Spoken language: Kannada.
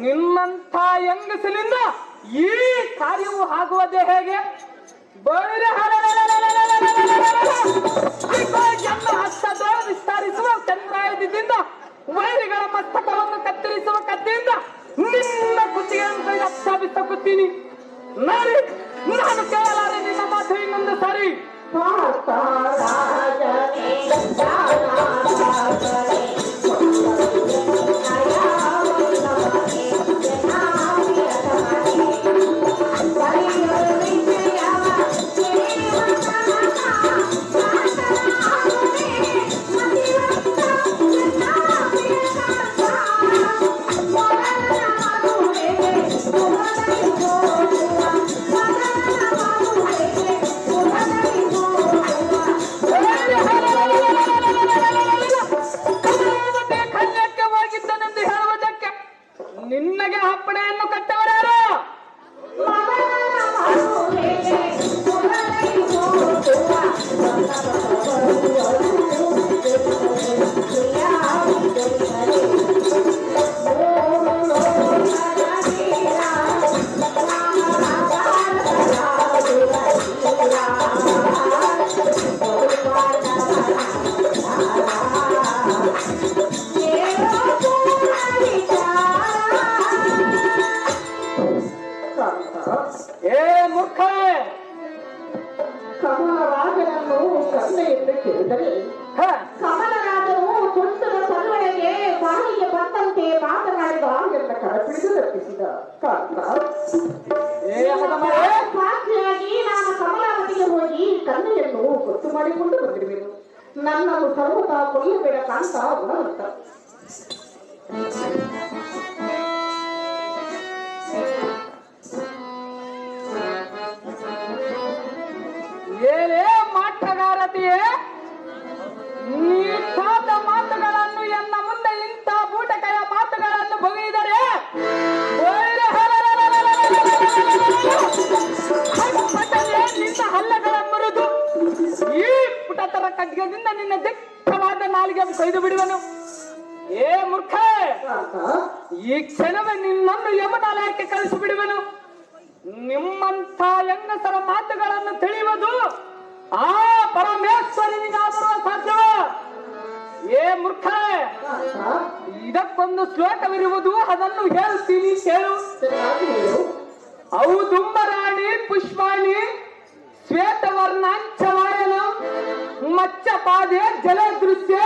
ನಿನ್ನಂಥ ಹೆಂಗಸಲಿಂದ ಈ ಕಾರ್ಯವು ಆಗುವುದೇ ಹೇಗೆ? ಹಸ್ತದ ವಿಸ್ತರಿಸುವ ಚಂದ್ರಾಯುಧದಿಂದ ವೈರಿಗಳ ಮಸ್ತಕವನ್ನು ಕತ್ತರಿಸುವ ಕತ್ತಿಯಿಂದ ನಿನ್ನ ಕುತ್ತಿಗೆಯನ್ನು ಅಪ್ಸಾಪಿಸುತ್ತೀನಿ. ನಾನು ಕೇಳಲಾರೆ ನಿನ್ನ ಮಾತು ಇನ್ನೊಂದು ಸಾರಿ. ನಿನ್ನಗೆ ಅಪ್ಪಣೆಯನ್ನು ಕಟ್ಟವರಾರು? ಕಮಲರಾಜನನ್ನು ಕರುಣೆಯಿಂದ ಕೇಳಿದರೆ ಕಮಲರಾಜನು ತುಂಟರ ಸನ್ವಯಗೆ ಬಾಯಿಗೆ ಬಂದಂತೆ ಮಾತನಾಡಿದ ಎಲ್ಲ ಕಳಪಿಡಿದು ತಪ್ಪಿಸಿದ ಸಾಕ್ಷಿಯಾಗಿ ನಾನು ಕಮಲಾವತಿಗೆ ಹೋಗಿ ಕನ್ನೆಯನ್ನು ಗೊತ್ತು ಮಾಡಿಕೊಂಡು ಬಂದಿರುವೆನು. ನನ್ನನ್ನು ಸರ್ವತಾ ಕೊಲ್ಲಬೇಡ ಕಾಂತ ಗುಣವಂತ. ಏನೇ ಮಾಟಗಾರತಿಯೇ, ನೀಟಾದ ಮಾತುಗಳನ್ನು ಎನ್ನ ಮುಂದೆ ಇಂಥ ಬೂಟಕಯ ಮಾತುಗಳನ್ನು ಬಗೆಯಿದರೆ ನಿನ್ನ ಹಲ್ಲಗಳ ಮುರಿದು ಈ ಪುಟತರ ಖಡ್ಗದಿಂದ ನಿನ್ನ ದಿಕ್ಕವಾದ ನಾಲಿಗೆ ಕೊಯ್ದು ಬಿಡುವನು. ಏ ಮೂರ್ಖ, ಈ ಕ್ಷಣವೇ ನಿನ್ನನ್ನು ಯಮನಾಲಯಕ್ಕೆ ಕಳಿಸಿ ಬಿಡುವನು. ನಿಮ್ಮಂಥ ಹೆಂಗಸರ ಮಾತುಗಳನ್ನು ತಿಳಿಯುವುದು ಆ ಪರಮೇಶ್ವರನಿಗಾದರೂ ಸಾಧ್ಯ. ಏ ಮೂರ್ಖ, ಇದಕ್ಕೊಂದು ಶ್ಲೋಕವಿರುವುದು, ಅದನ್ನು ಹೇಳ್ತೀನಿ ಕೇಳು. ಔದುಂಬರಾಣಿ ಪುಷ್ಪಾಣಿ ಶ್ವೇತವರ್ಣಾಂಚವಾಯನ ಮಚ್ಚಪಾದೆ ಜಲದೃಶ್ಯ